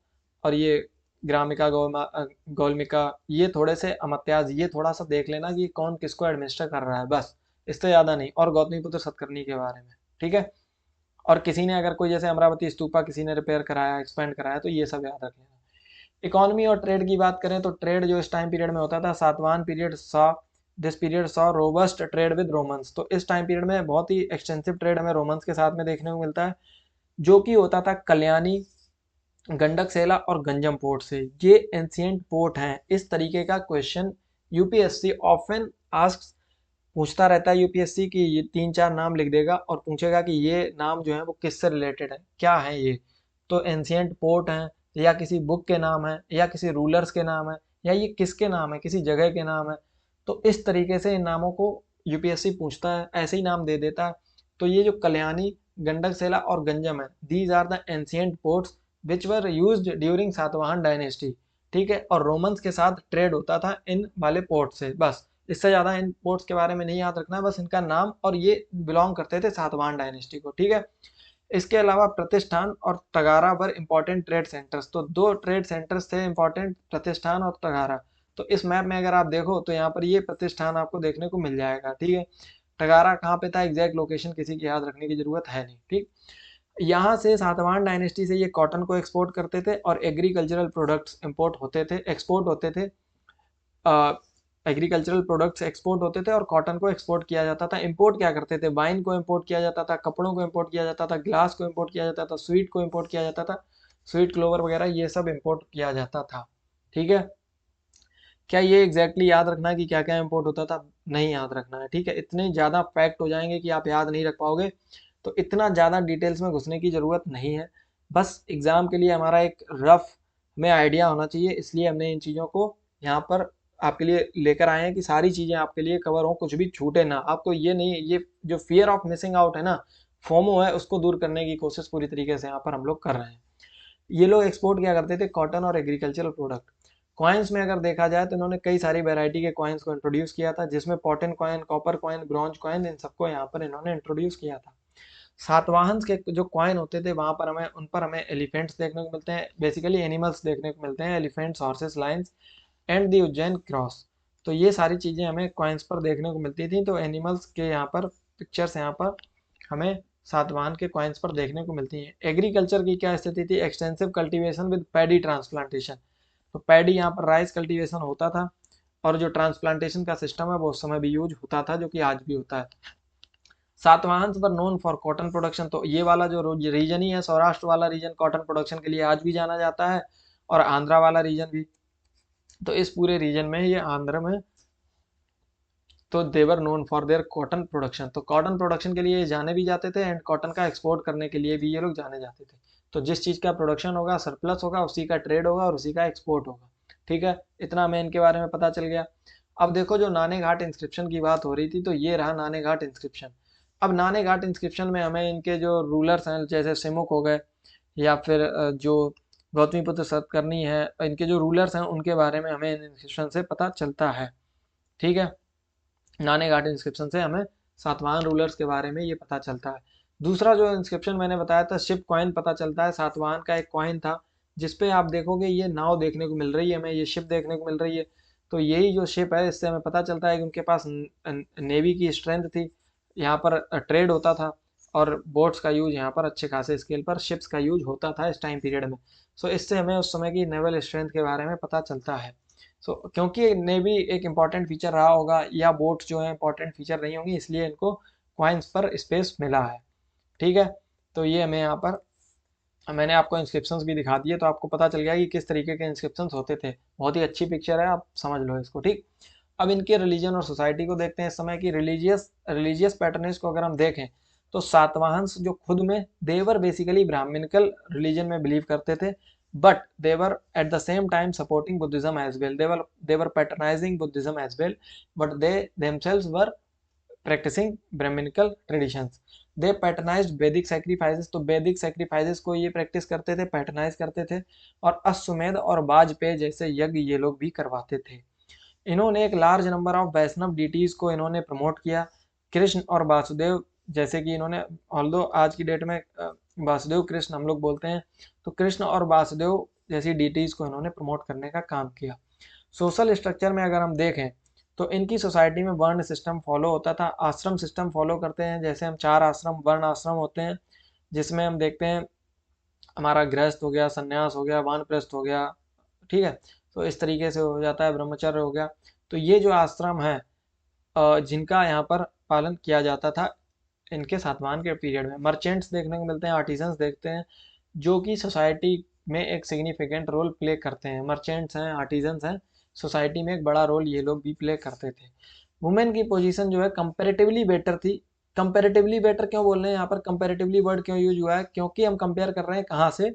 और ये ग्रामिका, गौलमिका, ये थोड़े से अमात्याज, ये थोड़ा सा देख लेना कि कौन किसको एडमिनिस्टर कर रहा है, बस इससे ज़्यादा नहीं। और गौतमीपुत्र सतकर्णी के बारे में। ठीक है, और किसी ने अगर कोई जैसे अमरावती स्तूपा किसी ने रिपेयर कराया, एक्सपेंड कराया, तो ये सब याद रख लेना। इकोनॉमी और ट्रेड की बात करें तो ट्रेड जो इस टाइम पीरियड में होता था, Satavahana period this period saw robust trade with Romans. तो इस टाइम पीरियड में बहुत ही एक्सटेंसिव ट्रेड हमें रोमन्स के साथ में देखने को मिलता है, जो कि होता था कल्याणी, गंडक सेला और गंजम पोर्ट से। ये एंशियंट पोर्ट हैं। इस तरीके का क्वेश्चन यूपीएससी ऑफन आस्क्स, पूछता रहता है यूपीएससी की, ये 3-4 नाम लिख देगा और पूछेगा कि ये नाम जो है वो किससे रिलेटेड है, क्या है ये। तो एंशियंट पोर्ट हैं, या किसी बुक के नाम है, या किसी रूलर्स के नाम है, या ये किसके नाम है, किसी जगह के नाम है। तो इस तरीके से इन नामों को यूपीएससी पूछता है, ऐसे ही नाम दे देता है। तो ये जो कल्याणी, गंडक सेला और गंजम है, these are the ancient ports which were used during Satavahana dynasty. ठीक है, और रोमन्स के साथ ट्रेड होता था इन वाले पोर्ट से। बस इससे ज़्यादा इन पोर्ट्स के बारे में नहीं याद रखना है, बस इनका नाम, और ये बिलोंग करते थे सातवाहन डायनेस्टी को। ठीक है, इसके अलावा प्रतिष्ठान और तगारा वर इंपॉर्टेंट ट्रेड सेंटर्स। तो दो ट्रेड सेंटर्स थे इंपॉर्टेंट, प्रतिष्ठान और तगारा। तो इस मैप में अगर आप देखो तो यहाँ पर ये प्रतिष्ठान आपको देखने को मिल जाएगा। ठीक है, तगारा कहाँ पे था, एग्जैक्ट लोकेशन किसी की याद रखने की जरूरत है नहीं। ठीक, यहाँ से सातवाहन डायनेस्टी से ये कॉटन को एक्सपोर्ट करते थे और एग्रीकल्चरल प्रोडक्ट्स इंपोर्ट होते थे, एक्सपोर्ट होते थे। एग्रीकल्चरल प्रोडक्ट्स एक्सपोर्ट होते थे और कॉटन को एक्सपोर्ट किया जाता था। इंपोर्ट क्या करते थे, वाइन को इंपोर्ट किया जाता था, कपड़ों को इंपोर्ट किया जाता था, ग्लास को इंपोर्ट किया जाता था, स्वीट को इंपोर्ट किया जाता था, स्वीट क्लोवर वगैरह ये सब इंपोर्ट किया जाता था। ठीक है, क्या ये एग्जैक्टली याद रखना है कि क्या क्या इंपोर्ट होता था, नहीं याद रखना है। ठीक है, इतने ज़्यादा फैक्ट हो जाएंगे कि आप याद नहीं रख पाओगे, तो इतना ज़्यादा डिटेल्स में घुसने की ज़रूरत नहीं है। बस एग्ज़ाम के लिए हमारा एक रफ में आइडिया होना चाहिए, इसलिए हमने इन चीज़ों को यहाँ पर आपके लिए लेकर आए हैं कि सारी चीज़ें आपके लिए कवर हो, कुछ भी छूटे ना। आपको ये नहीं, ये जो फियर ऑफ मिसिंग आउट है ना, फोमो है, उसको दूर करने की कोशिश पूरी तरीके से यहाँ पर हम लोग कर रहे हैं। ये लोग एक्सपोर्ट क्या करते थे, कॉटन और एग्रीकल्चरल प्रोडक्ट। कॉइन्स में अगर देखा जाए तो इन्होंने कई सारी वैरायटी के कॉइन्स को इंट्रोड्यूस किया था, जिसमें potin coin, copper coin, bronze coin, इन सबको यहाँ पर इन्होंने इंट्रोड्यूस किया था। सातवाहन के जो कॉइन होते थे वहाँ पर हमें, उन पर हमें एलिफेंट्स देखने को मिलते हैं, बेसिकली एनिमल्स देखने को मिलते हैं, elephants, horses, lines and the Ujjain cross. तो ये सारी चीज़ें हमें कॉइन्स पर देखने को मिलती थी। तो एनिमल्स के यहाँ पर पिक्चर्स यहाँ पर हमें सातवाहन के कॉइन्स पर देखने को मिलती हैं। एग्रीकल्चर की क्या स्थिति थी, extensive cultivation with paddy transplantation. तो पैडी यहाँ पर राइस कल्टीवेशन होता था, और जो ट्रांसप्लांटेशन का सिस्टम है वो उस समय भी यूज होता था, जो कि आज भी होता है। Satavahana were known for cotton production. तो ये वाला जो रीजन ही है, सौराष्ट्र वाला रीजन, कॉटन प्रोडक्शन के लिए आज भी जाना जाता है, और आंध्रा वाला रीजन भी। तो इस पूरे रीजन में, ये आंध्र में, तो they were known for their cotton production. तो कॉटन प्रोडक्शन के लिए जाने भी जाते थे, एंड कॉटन का एक्सपोर्ट करने के लिए भी ये लोग जाने जाते थे। तो जिस चीज़ का प्रोडक्शन होगा, सरप्लस होगा, उसी का ट्रेड होगा और उसी का एक्सपोर्ट होगा। ठीक है, इतना हमें इनके बारे में पता चल गया। अब देखो, जो नाने घाट इंस्क्रिप्शन की बात हो रही थी, तो ये रहा नाने घाट इंस्क्रिप्शन। अब नाने घाट इंस्क्रिप्शन में हमें इनके जो रूलर्स हैं, जैसे सिमुक हो गए, या फिर जो गौतमीपुत्र सतकर्णी है, इनके जो रूलर्स हैं उनके बारे में हमें इन इंस्क्रिप्शन से पता चलता है। ठीक है, नाने घाट इंस्क्रिप्शन से हमें सातवाहन रूलर्स के बारे में ये पता चलता है। दूसरा जो इंस्क्रिप्शन मैंने बताया था, शिप कॉइन पता चलता है। सातवाहन का एक कॉइन था जिसपे आप देखोगे ये नाव देखने को मिल रही है हमें, ये शिप देखने को मिल रही है। तो यही जो शिप है, इससे हमें पता चलता है कि उनके पास नेवी की स्ट्रेंथ थी, यहाँ पर ट्रेड होता था, और बोट्स का यूज यहाँ पर अच्छे खासे स्केल पर शिप्स का यूज होता था इस टाइम पीरियड में। सो इससे हमें उस समय की नेवल स्ट्रेंथ के बारे में पता चलता है। सो क्योंकि नेवी एक इम्पॉर्टेंट फीचर रहा होगा, या बोट्स जो है इंपॉर्टेंट फीचर नहीं होंगी, इसलिए इनको क्वाइंस पर स्पेस मिला है। ठीक है, तो ये हमें यहाँ पर, मैंने आपको इंस्क्रिप्शंस भी दिखा दिए, तो आपको पता चल गया कि किस तरीके के इंस्क्रिप्शंस होते थे। बहुत ही अच्छी पिक्चर है, आप समझ लो इसको। ठीक, अब इनके रिलीजन और सोसाइटी को देखते हैं। इस समय की रिलीजियस पैटर्नेज को अगर हम देखें, तो सातवाहन जो खुद में देवर बेसिकली ब्राह्मणिकल रिलीजन में बिलीव करते थे, but they were at the same time supporting Buddhism as well. They were patronizing Buddhism as well, but they themselves were practicing Brahminical traditions. They patronized Vedic sacrifices. तो Vedic sacrifices को ये practice करते थे, patronise करते थे, और अश्वमेध और वाजपेय जैसे यज्ञ ये लोग भी करवाते थे। इन्होंने एक large number of Vaishnava deities को इन्होंने प्रमोट किया। कृष्ण और वासुदेव, जैसे कि इन्होंने, ऑल्दो आज की डेट में वासुदेव कृष्ण हम लोग बोलते हैं, तो कृष्ण और वासुदेव जैसी डीटीज को इन्होंने प्रमोट करने का काम किया। सोशल स्ट्रक्चर में अगर हम देखें, तो इनकी सोसाइटी में वर्ण सिस्टम फॉलो होता था, आश्रम सिस्टम फॉलो करते हैं। जैसे हम 4 आश्रम, वर्ण आश्रम होते हैं, जिसमें हम देखते हैं हमारा गृहस्थ हो गया, संन्यास हो गया, वानप्रस्थ हो गया। ठीक है, तो इस तरीके से हो जाता है, ब्रह्मचर्य हो गया। तो ये जो आश्रम है, जिनका यहाँ पर पालन किया जाता था इनके सातवाहन के पीरियड में। मर्चेंट्स देखने को मिलते हैं, आर्टिजन्स देखते हैं, जो कि सोसाइटी में एक सिग्निफिकेंट रोल प्ले करते हैं। मर्चेंट्स हैं, आर्टिजन्स हैं, सोसाइटी में एक बड़ा रोल ये लोग भी प्ले करते थे। वुमेन की पोजीशन जो है कंपैरेटिवली बेटर थी कंपैरेटिवली बेटर क्यों बोल रहे हैं यहाँ पर, कंपैरेटिवली वर्ड क्यों यूज हुआ है, क्योंकि हम कंपेयर कर रहे हैं कहाँ से,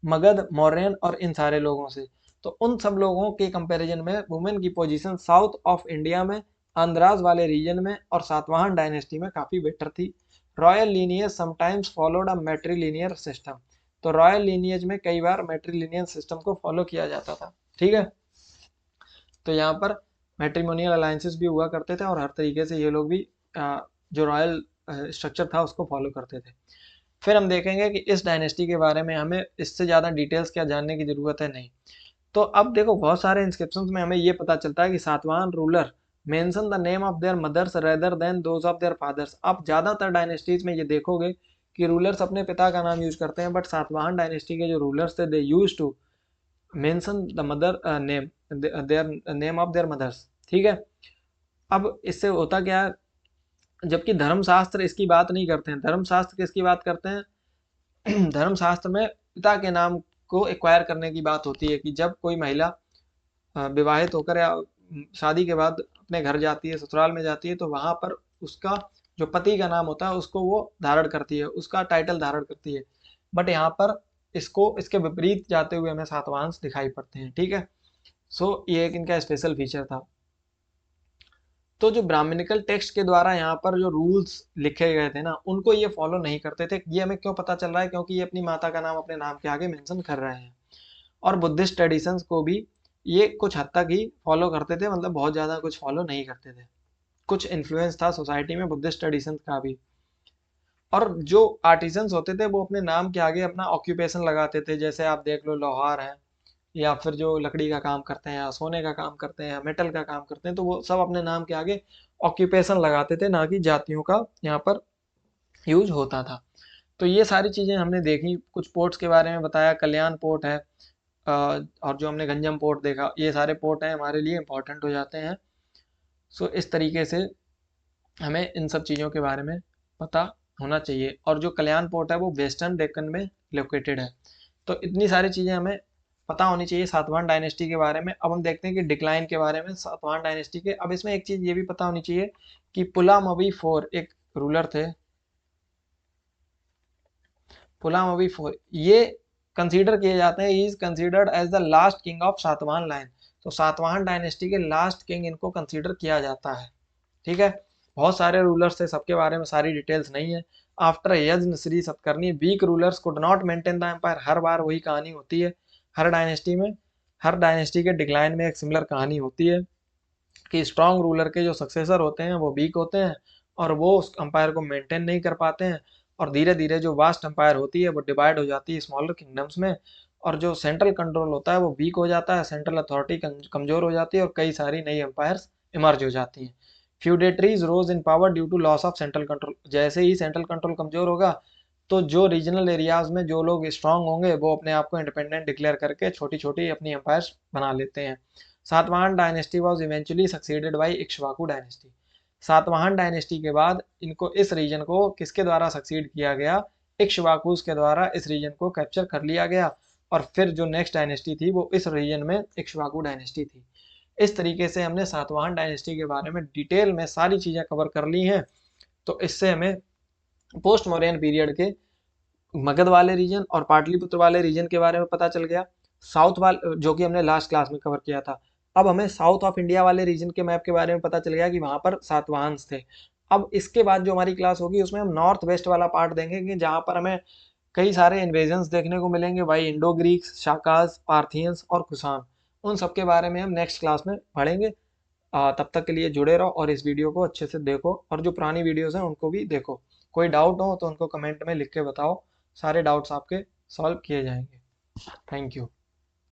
मगध, मौर्यन और इन सारे लोगों से। तो उन सब लोगों के कंपैरिजन में वुमेन की पोजीशन साउथ ऑफ इंडिया में, आंध्राज वाले रीजन में और सातवाहन डायनेस्टी में काफ़ी बेटर थी। Royal lineage sometimes followed a matrilineal system. तो रॉयल लीनियज में कई बार मैट्रिलिनियर सिस्टम को फॉलो किया जाता था, ठीक है। तो यहाँ पर मैट्रिमोनियल अलायंसेस भी हुआ करते थे और हर तरीके से ये लोग भी जो रॉयल स्ट्रक्चर था उसको फॉलो करते थे। फिर हम देखेंगे कि इस डायनेस्टी के बारे में हमें इससे ज़्यादा डिटेल्स क्या जानने की ज़रूरत है, नहीं। तो अब देखो बहुत सारे इंस्क्रिप्शंस में हमें ये पता चलता है कि Satavahana ruler mention the name of their mothers rather than those of their fathers. आप ज़्यादातर डायनेस्टीज में ये देखोगे कि रूलर्स अपने पिता का नाम यूज करते हैं, बट सातवाहन डायनेस्टी के जो रूलर्स थे they used to mention the mother name, their name of their mothers, ठीक है। अब इससे होता क्या है, जबकि धर्मशास्त्र इसकी बात नहीं करते हैं। धर्मशास्त्र किसकी बात करते हैं धर्मशास्त्र में पिता के नाम को एक्वायर करने की बात होती है कि जब कोई महिला विवाहित होकर या शादी के बाद अपने घर जाती है, ससुराल में जाती है, तो वहां पर उसका जो पति का नाम होता है उसको वो धारण करती है, उसका टाइटल धारण करती है। बट यहाँ पर इसको इसके विपरीत जाते हुए हमें सातवांश दिखाई पड़ते हैं, ठीक है। सो ये एक इनका स्पेशल फीचर था। तो जो ब्राह्मणिकल टेक्स्ट के द्वारा यहाँ पर जो रूल्स लिखे गए थे ना, उनको ये फॉलो नहीं करते थे। ये हमें क्यों पता चल रहा है, क्योंकि ये अपनी माता का नाम अपने नाम के आगे मेंशन कर रहे हैं। और बुद्धिस्ट ट्रेडिशंस को भी ये कुछ हद तक ही फॉलो करते थे, मतलब बहुत ज़्यादा कुछ फॉलो नहीं करते थे। कुछ इन्फ्लुएंस था सोसाइटी में बुद्धिस्ट ट्रेडिशंस का भी। और जो आर्टिजन्स होते थे वो अपने नाम के आगे अपना ऑक्यूपेशन लगाते थे, जैसे आप देख लो लोहार हैं, या फिर जो लकड़ी का काम करते हैं या सोने का काम करते हैं या मेटल का काम करते हैं, तो वो सब अपने नाम के आगे ऑक्यूपेशन लगाते थे, ना कि जातियों का यहाँ पर यूज होता था। तो ये सारी चीज़ें हमने देखी। कुछ पोर्ट्स के बारे में बताया, कल्याण पोर्ट है, और जो हमने गंजम पोर्ट देखा, ये सारे पोर्ट हैं हमारे लिए इंपॉर्टेंट हो जाते हैं। सो इस तरीके से हमें इन सब चीज़ों के बारे में पता होना चाहिए। और जो कल्याण पोर्ट है वो वेस्टर्न डेक्कन में लोकेटेड है। तो इतनी सारी चीज़ें हमें पता होनी चाहिए सातवाहन डायनेस्टी के बारे में। अब हम देखते हैं कि डिक्लाइन के बारे में सातवाहन डायनेस्टी के। अब इसमें एक चीज़ ये भी पता होनी चाहिए कि पुलामवी फोर एक रूलर थे। पुलामवी फोर ये कंसीडर किए जाते हैं, is considered as the last king of Satavahana line. तो सातवाहन डायनेस्टी के लास्ट किंग इनको कंसीडर किया जाता है, ठीक है। बहुत सारे रूलर्स थे, सबके बारे में सारी डिटेल्स नहीं है। After Yajna Shri Satakarni weak rulers could not maintain the empire. हर बार वही कहानी होती है हर डायनेस्टी में। हर डायनेस्टी के डिक्लाइन में एक सिमिलर कहानी होती है कि स्ट्रांग रूलर के जो सक्सेसर होते हैं वो वीक होते हैं और वो उस अंपायर को मेंटेन नहीं कर पाते हैं, और धीरे धीरे जो वास्ट अंपायर होती है वो डिवाइड हो जाती है स्मॉलर किंगडम्स में, और जो सेंट्रल कंट्रोल होता है वो वीक हो जाता है, सेंट्रल अथॉरिटी कमजोर हो जाती है और कई सारी नई अंपायर्स इमर्ज हो जाती हैं। Feudatories rose in power due to loss of central control. जैसे ही सेंट्रल कंट्रोल कमजोर होगा तो जो रीजनल एरियाज में जो लोग स्ट्रांग होंगे वो अपने आप को इंडिपेंडेंट डिक्लेयर करके छोटी छोटी अपनी एम्पायर्स बना लेते हैं। Satavahana dynasty was eventually succeeded by Ikshvaku dynasty. Satavahana dynasty के बाद इनको इस रीजन को किसके द्वारा सक्सीड किया गया, इक्ष्वाकुस के द्वारा इस रीजन को कैप्चर कर लिया गया। और फिर जो नेक्स्ट डायनेस्टी थी वो इस रीजन में इक्ष्वाकु डायनेस्टी थी। इस तरीके से हमने सातवाहन डायनेस्टी के बारे में डिटेल में सारी चीज़ें कवर कर ली हैं। तो इससे हमें पोस्ट मौर्यन पीरियड के मगध वाले रीजन और पाटलिपुत्र वाले रीजन के बारे में पता चल गया, साउथ वाले जो कि हमने लास्ट क्लास में कवर किया था। अब हमें साउथ ऑफ इंडिया वाले रीजन के मैप के बारे में पता चल गया कि वहाँ पर सातवाहन्स थे। अब इसके बाद जो हमारी क्लास होगी उसमें हम नॉर्थ वेस्ट वाला पार्ट देंगे कि जहाँ पर हमें कई सारे इन्वेजन्स देखने को मिलेंगे, भाई इंडो ग्रीक्स, शाकाज, पार्थियंस और कुषाण। उन सब के बारे में हम नेक्स्ट क्लास में पढ़ेंगे। तब तक के लिए जुड़े रहो और इस वीडियो को अच्छे से देखो, और जो पुरानी वीडियोस हैं उनको भी देखो। कोई डाउट हो तो उनको कमेंट में लिख के बताओ, सारे डाउट्स आपके सॉल्व किए जाएंगे। Thank you.